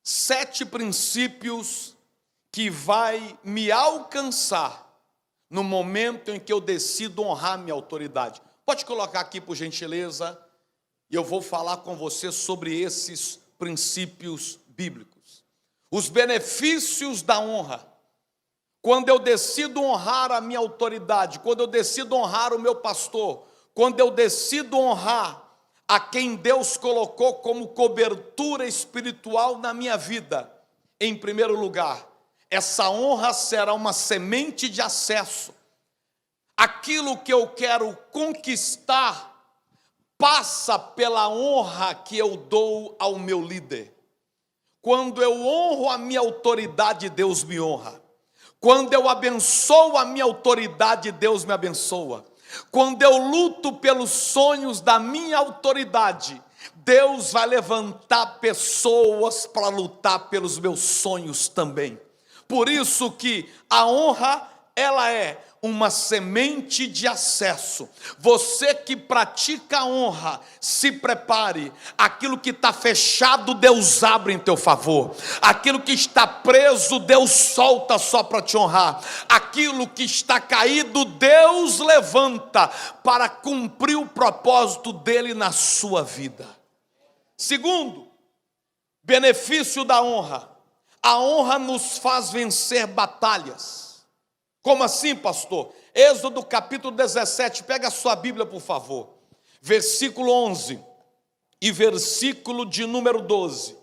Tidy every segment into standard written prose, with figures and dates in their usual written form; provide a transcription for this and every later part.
7 princípios que vai me alcançar no momento em que eu decido honrar minha autoridade. Pode colocar aqui, por gentileza, e eu vou falar com você sobre esses princípios bíblicos. Os benefícios da honra. Quando eu decido honrar a minha autoridade, quando eu decido honrar o meu pastor, quando eu decido honrar a quem Deus colocou como cobertura espiritual na minha vida, em primeiro lugar, essa honra será uma semente de acesso. Aquilo que eu quero conquistar passa pela honra que eu dou ao meu líder. Quando eu honro a minha autoridade, Deus me honra. Quando eu abençoo a minha autoridade, Deus me abençoa. Quando eu luto pelos sonhos da minha autoridade, Deus vai levantar pessoas para lutar pelos meus sonhos também. Por isso que a honra, ela é uma semente de acesso. Você que pratica a honra, se prepare. Aquilo que está fechado, Deus abre em teu favor. Aquilo que está preso, Deus solta só para te honrar. Aquilo que está caído, Deus levanta para cumprir o propósito dele na sua vida. Segundo, benefício da honra. A honra nos faz vencer batalhas. Como assim, pastor? Êxodo capítulo 17, pega a sua Bíblia, por favor. Versículo 11 e versículo de número 12.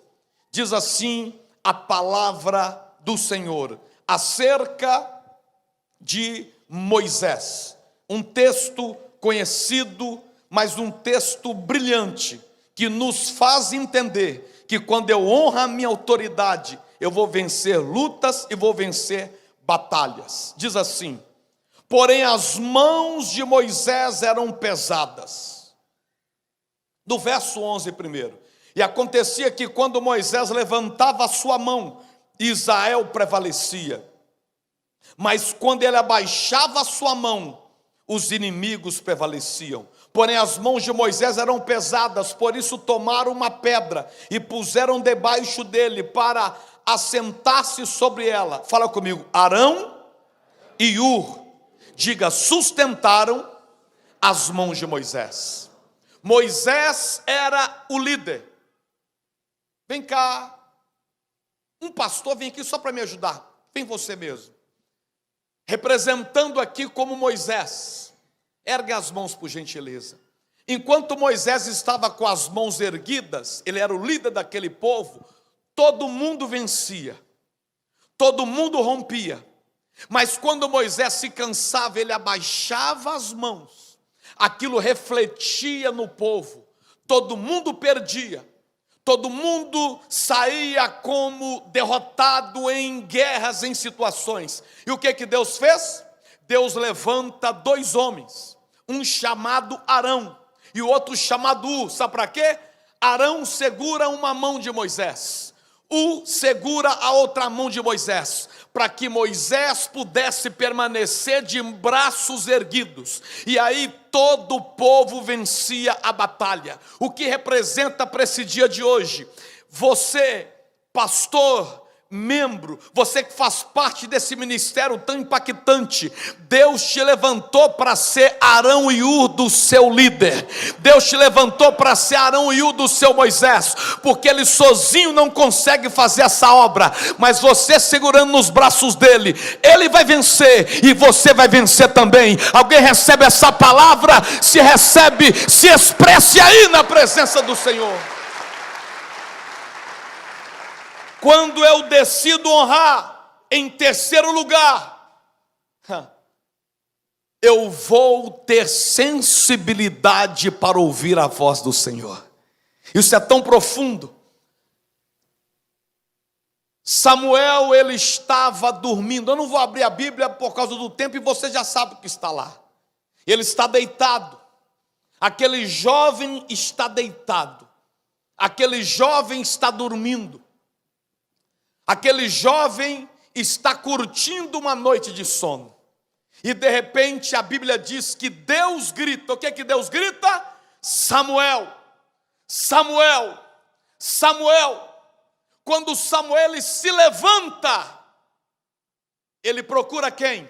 Diz assim a palavra do Senhor, acerca de Moisés. Um texto conhecido, mas um texto brilhante, que nos faz entender que quando eu honro a minha autoridade, eu vou vencer lutas e vou vencer batalhas. Diz assim: porém as mãos de Moisés eram pesadas. Do verso 11 primeiro. E acontecia que quando Moisés levantava a sua mão, Israel prevalecia. Mas quando ele abaixava a sua mão, os inimigos prevaleciam. Porém as mãos de Moisés eram pesadas, por isso tomaram uma pedra e puseram debaixo dele para assentar-se sobre ela. Fala comigo. Arão e Ur, diga, sustentaram as mãos de Moisés. Moisés era o líder. Vem cá, um pastor vem aqui só para me ajudar. Vem você mesmo, representando aqui como Moisés. Ergue as mãos, por gentileza. Enquanto Moisés estava com as mãos erguidas, ele era o líder daquele povo. Todo mundo vencia, todo mundo rompia, mas quando Moisés se cansava, ele abaixava as mãos, aquilo refletia no povo, todo mundo perdia, todo mundo saía como derrotado em guerras, em situações. E o que Deus fez? Deus levanta 2 homens, um chamado Arão e o outro chamado Ur. Sabe para quê? Arão segura uma mão de Moisés, segura a outra mão de Moisés, para que Moisés pudesse permanecer de braços erguidos, e aí todo o povo vencia a batalha. O que representa para esse dia de hoje? Você, pastor, membro, você que faz parte desse ministério tão impactante, Deus te levantou para ser Arão e Ur do seu líder. Deus te levantou para ser Arão e Ur do seu Moisés, porque ele sozinho não consegue fazer essa obra, mas você segurando nos braços dele, ele vai vencer e você vai vencer também. Alguém recebe essa palavra? Se recebe, se expresse aí na presença do Senhor. Quando eu decido honrar, em terceiro lugar, eu vou ter sensibilidade para ouvir a voz do Senhor. Isso é tão profundo. Samuel, ele estava dormindo. Eu não vou abrir a Bíblia por causa do tempo, e você já sabe o que está lá. Ele está deitado. Aquele jovem está deitado. Aquele jovem está dormindo. Aquele jovem está curtindo uma noite de sono. E de repente a Bíblia diz que Deus grita. O que é que Deus grita? Samuel, Samuel, Samuel. quando Samuel se levanta, ele procura quem?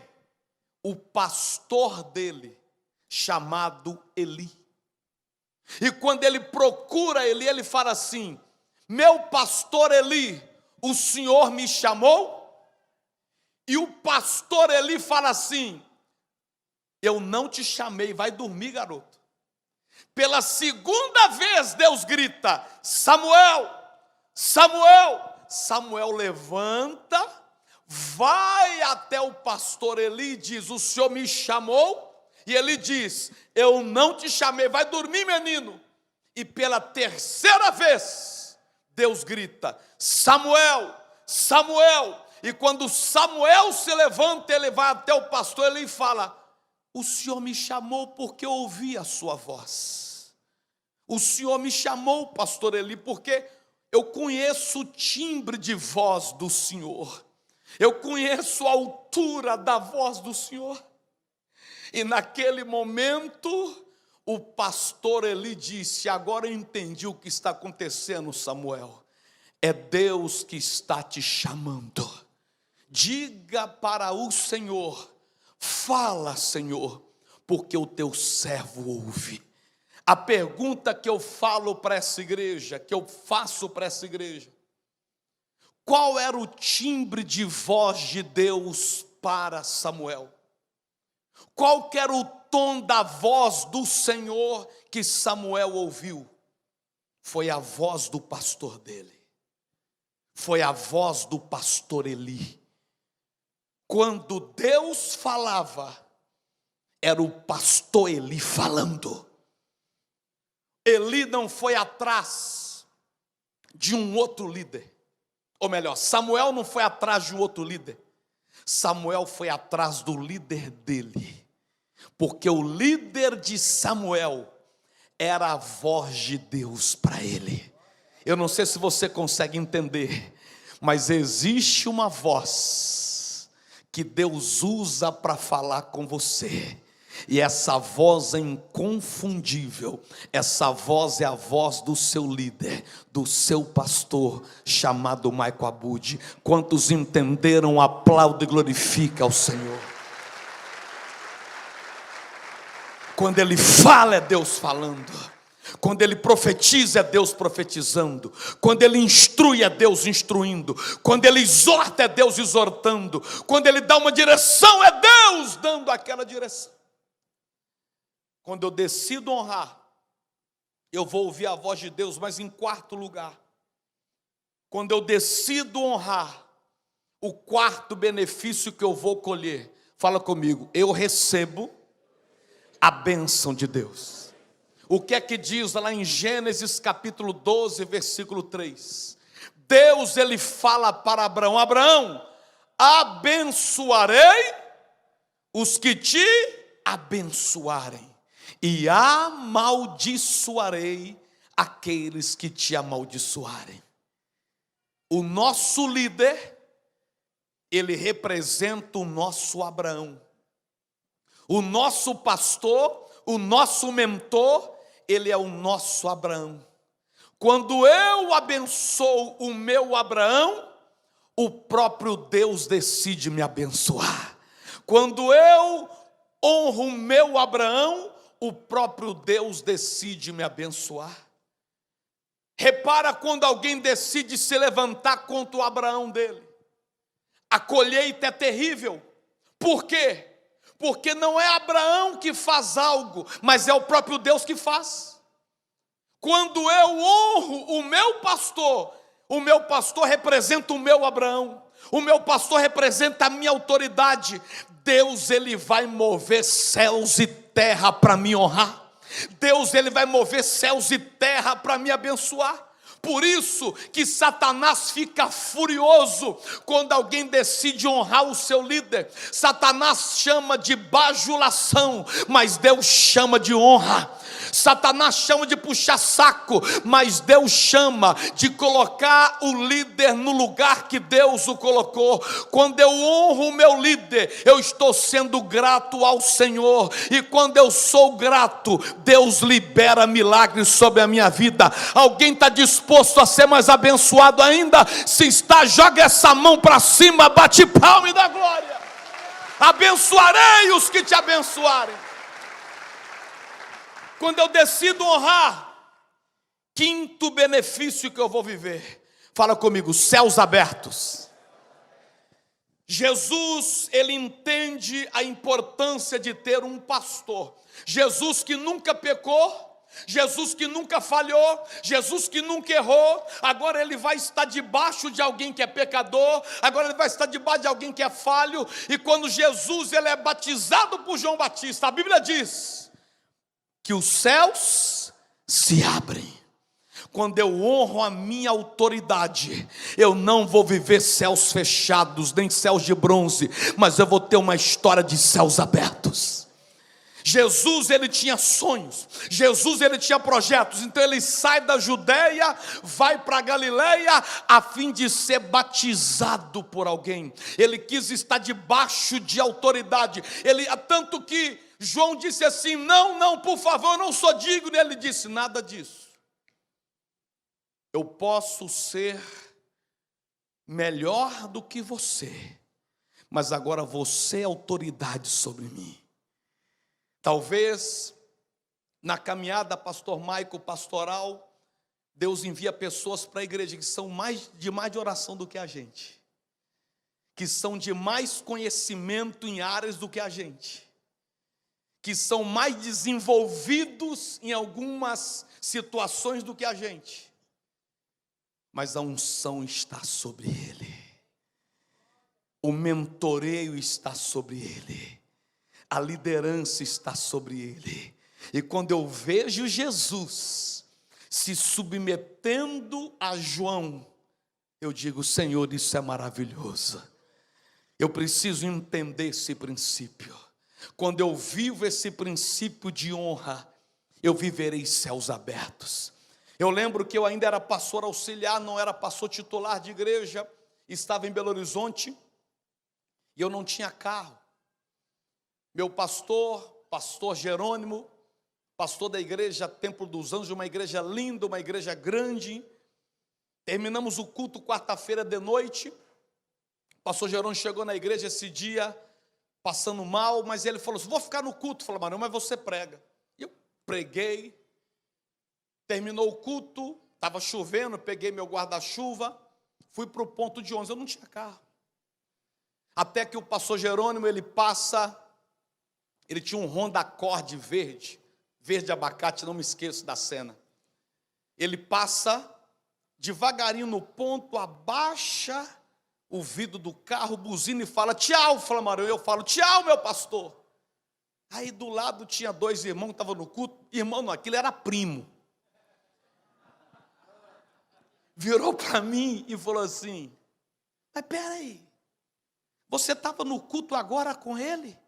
O pastor dele, chamado Eli. E quando ele procura Eli, ele fala assim: meu pastor Eli, o Senhor me chamou? E o pastor Eli fala assim: eu não te chamei, vai dormir, garoto. Pela segunda vez Deus grita: Samuel, Samuel. Samuel levanta, vai até o pastor Eli e diz: o Senhor me chamou? E ele diz: eu não te chamei, vai dormir, menino. E pela terceira vez Deus grita: Samuel, Samuel. E quando Samuel se levanta, ele vai até o pastor Eli e fala: o Senhor me chamou porque eu ouvi a sua voz. O Senhor me chamou, pastor Eli, porque eu conheço o timbre de voz do Senhor. Eu conheço a altura da voz do Senhor. E naquele momento, o pastor Eli disse: agora eu entendi o que está acontecendo, Samuel. É Deus que está te chamando. Diga para o Senhor: fala, Senhor, porque o teu servo ouve. A pergunta que eu falo para essa igreja, que eu faço para essa igreja: qual era o timbre de voz de Deus para Samuel? Qual que era o tom da voz do Senhor que Samuel ouviu? Foi a voz do pastor dele. Foi a voz do pastor Eli. Quando Deus falava, era o pastor Eli falando. Eli não foi atrás de um outro líder. Ou melhor, Samuel não foi atrás de um outro líder. Samuel foi atrás do líder dele. Porque o líder de Samuel era a voz de Deus para ele. Eu não sei se você consegue entender, mas existe uma voz que Deus usa para falar com você. E essa voz é inconfundível. Essa voz é a voz do seu líder, do seu pastor, chamado Michael Abud. Quantos entenderam, aplaude e glorifica ao Senhor. Quando ele fala, é Deus falando. Quando ele profetiza, é Deus profetizando. Quando ele instrui, é Deus instruindo. Quando ele exorta, é Deus exortando. Quando ele dá uma direção, é Deus dando aquela direção. Quando eu decido honrar, eu vou ouvir a voz de Deus. Mas em quarto lugar, quando eu decido honrar, o quarto benefício que eu vou colher, fala comigo: eu recebo a bênção de Deus. O que é que diz lá em Gênesis capítulo 12, versículo 3? Deus, ele fala para Abraão: Abraão, abençoarei os que te abençoarem, e amaldiçoarei aqueles que te amaldiçoarem. O nosso líder, ele representa o nosso Abraão. O nosso pastor, o nosso mentor, ele é o nosso Abraão. Quando eu abençoo o meu Abraão, o próprio Deus decide me abençoar. Quando eu honro o meu Abraão, o próprio Deus decide me abençoar. Repara quando alguém decide se levantar contra o Abraão dele. A colheita é terrível. Por quê? Porque não é Abraão que faz algo, mas é o próprio Deus que faz. Quando eu honro o meu pastor representa o meu Abraão. O meu pastor representa a minha autoridade. Deus, ele vai mover céus e terra para me honrar. Deus, ele vai mover céus e terra para me abençoar. Por isso que Satanás fica furioso quando alguém decide honrar o seu líder. Satanás chama de bajulação, mas Deus chama de honra. Satanás chama de puxar saco, mas Deus chama de colocar o líder no lugar que Deus o colocou. Quando eu honro o meu líder, eu estou sendo grato ao Senhor. E quando eu sou grato, Deus libera milagres sobre a minha vida. Alguém está disposto disposto a ser mais abençoado ainda? Se está, joga essa mão para cima, bate palma e dá glória. Abençoarei os que te abençoarem. Quando eu decido honrar, quinto benefício que eu vou viver, fala comigo, céus abertos. Jesus, ele entende a importância de ter um pastor. Jesus que nunca pecou, Jesus que nunca falhou, Jesus que nunca errou, agora ele vai estar debaixo de alguém que é pecador, agora ele vai estar debaixo de alguém que é falho. E quando Jesus ele é batizado por João Batista, a Bíblia diz que os céus se abrem. Quando eu honro a minha autoridade, eu não vou viver céus fechados, nem céus de bronze, mas eu vou ter uma história de céus abertos. Jesus, ele tinha sonhos, Jesus, ele tinha projetos, então ele sai da Judeia, vai para Galileia, a fim de ser batizado por alguém. Ele quis estar debaixo de autoridade, tanto que João disse assim, não, por favor, eu não sou digno. Ele disse, nada disso. Eu posso ser melhor do que você, mas agora você é autoridade sobre mim. Talvez na caminhada pastor Maico pastoral, Deus envia pessoas para a igreja que são mais de oração do que a gente, que são de mais conhecimento em áreas do que a gente, que são mais desenvolvidos em algumas situações do que a gente. Mas a unção está sobre ele, o mentoreio está sobre ele, a liderança está sobre ele. E quando eu vejo Jesus se submetendo a João, eu digo, Senhor, isso é maravilhoso. Eu preciso entender esse princípio. Quando eu vivo esse princípio de honra, eu viverei céus abertos. Eu lembro que eu ainda era pastor auxiliar, não era pastor titular de igreja, estava em Belo Horizonte, e eu não tinha carro. Meu pastor Jerônimo, pastor da igreja Templo dos Anjos, uma igreja linda, uma igreja grande, terminamos o culto quarta-feira de noite, o pastor Jerônimo chegou na igreja esse dia, passando mal, mas ele falou assim, vou ficar no culto. Eu falei, Marão, mas você prega. E eu preguei. Terminou o culto, estava chovendo, peguei meu guarda-chuva, fui para o ponto de ônibus, eu não tinha carro. Até que o pastor Jerônimo, ele passa, ele tinha um Honda Accord verde abacate, não me esqueço da cena. Ele passa devagarinho no ponto, abaixa o vidro do carro, buzina e fala, tchau, Flamarão. Eu falo, tchau, meu pastor. Aí do lado tinha dois irmãos que estavam no culto, irmão não, aquilo era primo. Virou para mim e falou assim, mas peraí, você estava no culto agora com ele?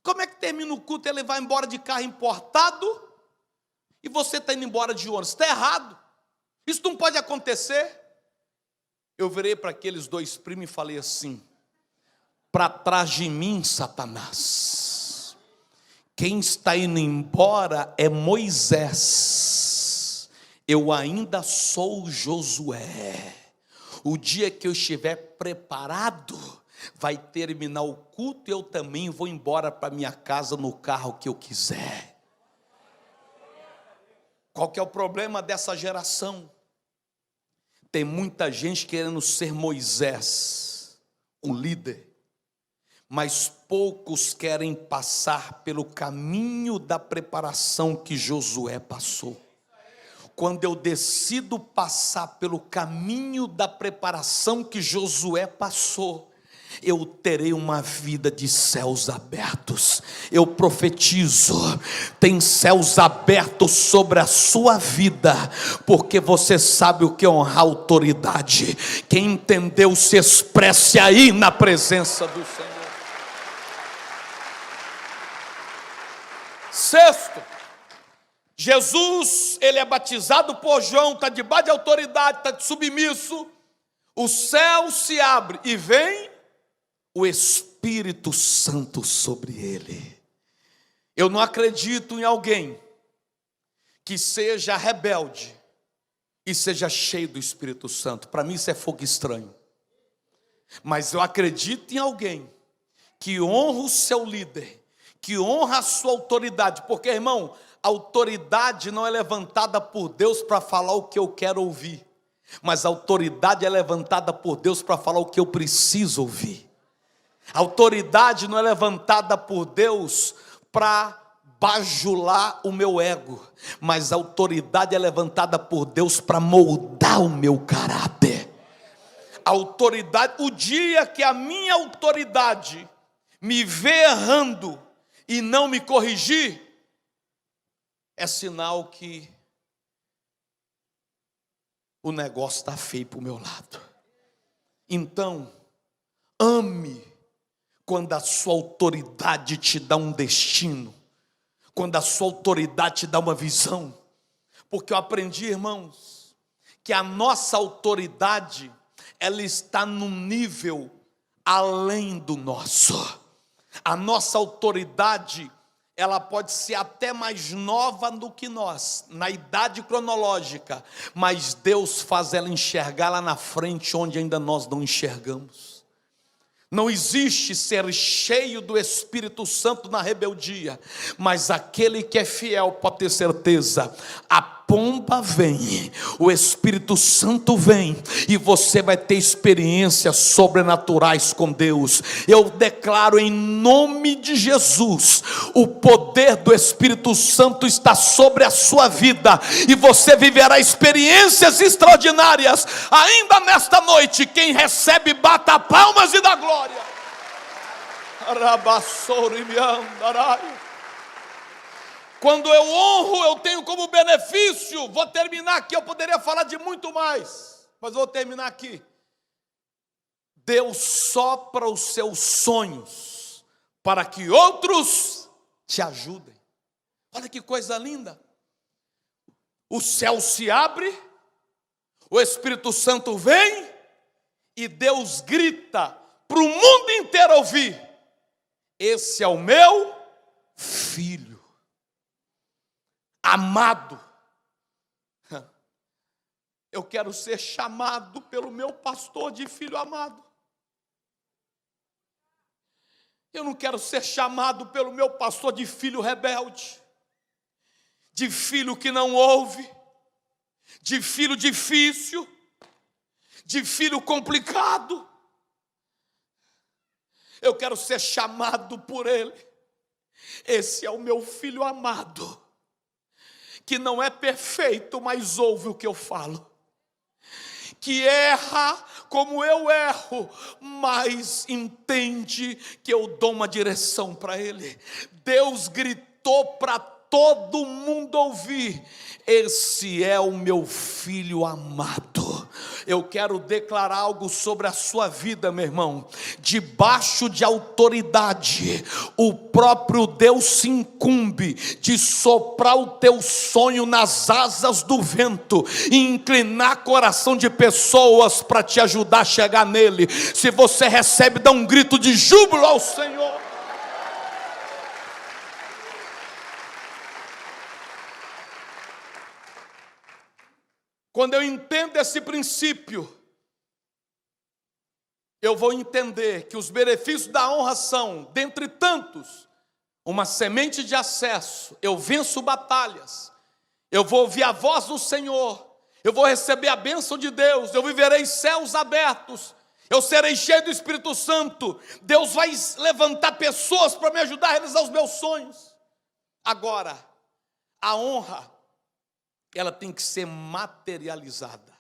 Como é que termina o culto, ele vai embora de carro importado e você está indo embora de ônibus? Está errado, isso não pode acontecer. Eu virei para aqueles dois primos e falei assim, para trás de mim, Satanás, quem está indo embora é Moisés. Eu ainda sou Josué. O dia que eu estiver preparado, vai terminar o culto e eu também vou embora para minha casa no carro que eu quiser. Qual que é o problema dessa geração? Tem muita gente querendo ser Moisés, o líder, mas poucos querem passar pelo caminho da preparação que Josué passou. Quando eu decido passar pelo caminho da preparação que Josué passou, eu terei uma vida de céus abertos. Eu profetizo, tem céus abertos sobre a sua vida, porque você sabe o que é honrar a autoridade. Quem entendeu, se expresse aí na presença do Senhor. Sexto, Jesus, ele é batizado por João, está debaixo de autoridade, está submisso, o céu se abre e vem o Espírito Santo sobre ele. Eu não acredito em alguém que seja rebelde, e seja cheio do Espírito Santo. Para mim isso é fogo estranho. Mas eu acredito em alguém que honra o seu líder, que honra a sua autoridade. Porque, irmão, a autoridade não é levantada por Deus para falar o que eu quero ouvir, mas a autoridade é levantada por Deus para falar o que eu preciso ouvir. A autoridade não é levantada por Deus para bajular o meu ego, mas a autoridade é levantada por Deus para moldar o meu caráter. A autoridade, o dia que a minha autoridade me vê errando e não me corrigir, é sinal que o negócio está feio para o meu lado. Então, ame quando a sua autoridade te dá um destino, quando a sua autoridade te dá uma visão. Porque eu aprendi, irmãos, que a nossa autoridade, ela está num nível além do nosso. A nossa autoridade, ela pode ser até mais nova do que nós, na idade cronológica, mas Deus faz ela enxergar lá na frente, onde ainda nós não enxergamos. Não existe ser cheio do Espírito Santo na rebeldia, mas aquele que é fiel pode ter certeza, a pomba vem, o Espírito Santo vem, e você vai ter experiências sobrenaturais com Deus. Eu declaro em nome de Jesus, o poder do Espírito Santo está sobre a sua vida, e você viverá experiências extraordinárias, ainda nesta noite. Quem recebe, bata palmas e dá glória. Quando eu honro, eu tenho como benefício, vou terminar aqui, eu poderia falar de muito mais, mas vou terminar aqui. Deus sopra os seus sonhos para que outros te ajudem. Olha que coisa linda. O céu se abre, o Espírito Santo vem e Deus grita para o mundo inteiro ouvir: esse é o meu filho amado. Eu quero ser chamado pelo meu pastor de filho amado. Eu não quero ser chamado pelo meu pastor de filho rebelde, de filho que não ouve, de filho difícil, de filho complicado. Eu quero ser chamado por ele: esse é o meu filho amado, que não é perfeito, mas ouve o que eu falo, que erra como eu erro, mas entende que eu dou uma direção para ele. Deus gritou para todo mundo ouvir: esse é o meu filho amado. Eu quero declarar algo sobre a sua vida, meu irmão. Debaixo de autoridade, o próprio Deus se incumbe de soprar o teu sonho nas asas do vento e inclinar coração de pessoas para te ajudar a chegar nele. Se você recebe, dá um grito de júbilo ao Senhor. Quando eu entendo esse princípio, eu vou entender que os benefícios da honra são, dentre tantos, uma semente de acesso. Eu venço batalhas, eu vou ouvir a voz do Senhor, eu vou receber a bênção de Deus, eu viverei céus abertos, eu serei cheio do Espírito Santo. Deus vai levantar pessoas para me ajudar a realizar os meus sonhos. Agora, a honra, ela tem que ser materializada.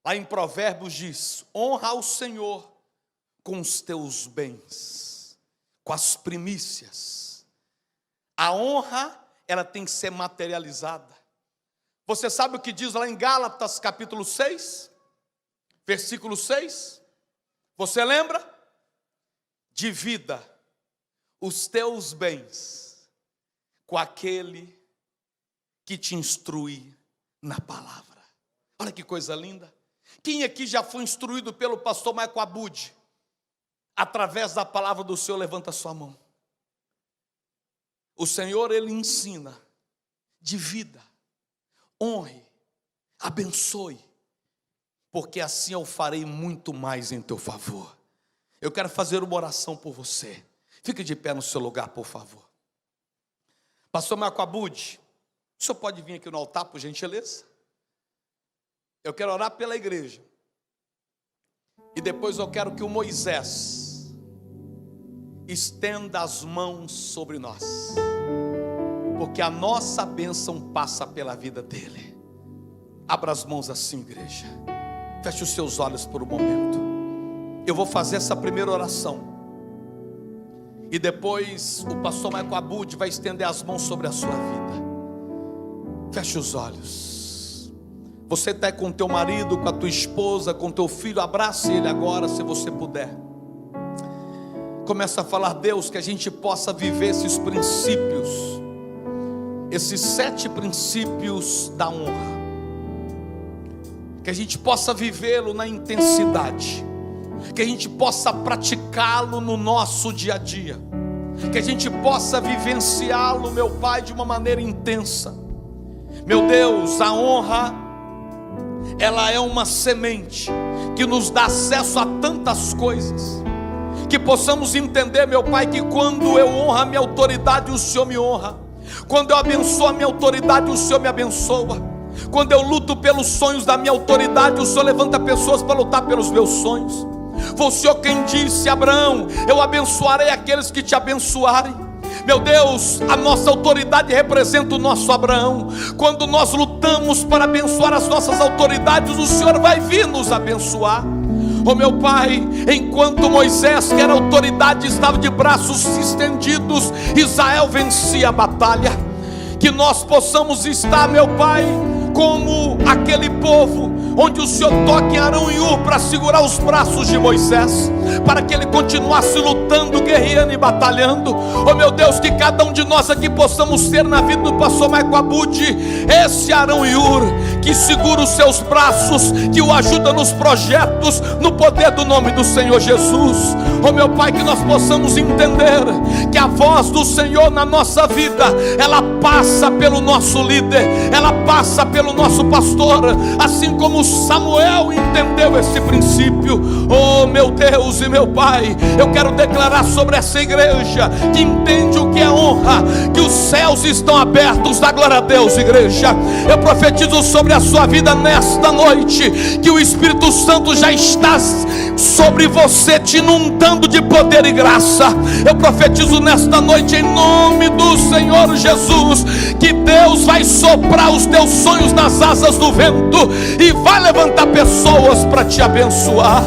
Lá em Provérbios diz: honra ao Senhor com os teus bens, com as primícias. A honra, ela tem que ser materializada. Você sabe o que diz lá em Gálatas capítulo 6, versículo 6? Você lembra? Divida os teus bens com aquele que te instrui na palavra. Olha que coisa linda. Quem aqui já foi instruído pelo pastor Michael Abud, através da palavra do Senhor? Levanta a sua mão. O Senhor, ele ensina: divida, honre, Abençoe, porque assim eu farei muito mais em teu favor. Eu quero fazer uma oração por você. Fique de pé no seu lugar, por favor. Pastor Marco Abud, o senhor pode vir aqui no altar, por gentileza? Eu quero orar pela igreja. E depois eu quero que o Moisés estenda as mãos sobre nós, porque a nossa bênção passa pela vida dele. Abra as mãos assim, igreja. Feche os seus olhos por um momento. Eu vou fazer essa primeira oração, e depois o pastor Marco Abud vai estender as mãos sobre a sua vida. Feche os olhos. Você está com teu marido, com a tua esposa, com teu filho, abrace ele agora, se você puder. Começa a falar: Deus, que a gente possa viver esses princípios, esses 7 princípios da honra, que a gente possa vivê-lo na intensidade, que a gente possa praticá-lo no nosso dia a dia, que a gente possa vivenciá-lo, meu Pai, de uma maneira intensa. Meu Deus, a honra, ela é uma semente que nos dá acesso a tantas coisas, que possamos entender, meu Pai, que quando eu honro a minha autoridade, o Senhor me honra. Quando eu abençoo a minha autoridade, o Senhor me abençoa. Quando eu luto pelos sonhos da minha autoridade, o Senhor levanta pessoas para lutar pelos meus sonhos. Foi o Senhor quem disse: Abraão, eu abençoarei aqueles que te abençoarem. Meu Deus, a nossa autoridade representa o nosso Abraão. Quando nós lutamos para abençoar as nossas autoridades, o Senhor vai vir nos abençoar. Oh meu Pai, enquanto Moisés, que era autoridade, estava de braços estendidos, Israel vencia a batalha. Que nós possamos estar, meu Pai, como aquele povo, onde o Senhor toca em Arão e Hur para segurar os braços de Moisés, para que ele continuasse lutando, guerreando e batalhando. Oh meu Deus, que cada um de nós aqui possamos ter na vida do pastor Marco Abud esse Arão e Hur, que segura os seus braços, que o ajuda nos projetos, no poder do nome do Senhor Jesus. Oh meu Pai, que nós possamos entender que a voz do Senhor na nossa vida, ela passa pelo nosso líder, ela passa pelo nosso pastor, assim como Samuel entendeu esse princípio. Oh meu Deus e meu Pai, eu quero declarar sobre essa igreja que entende o que é honra, que os céus estão abertos. Dá glória a Deus, igreja. Eu profetizo sobre a sua vida nesta noite, que o Espírito Santo já está sobre você, te inundando de poder e graça. Eu profetizo nesta noite, em nome do Senhor Jesus, que Deus vai soprar os teus sonhos nas asas do vento e vai levantar pessoas para te abençoar.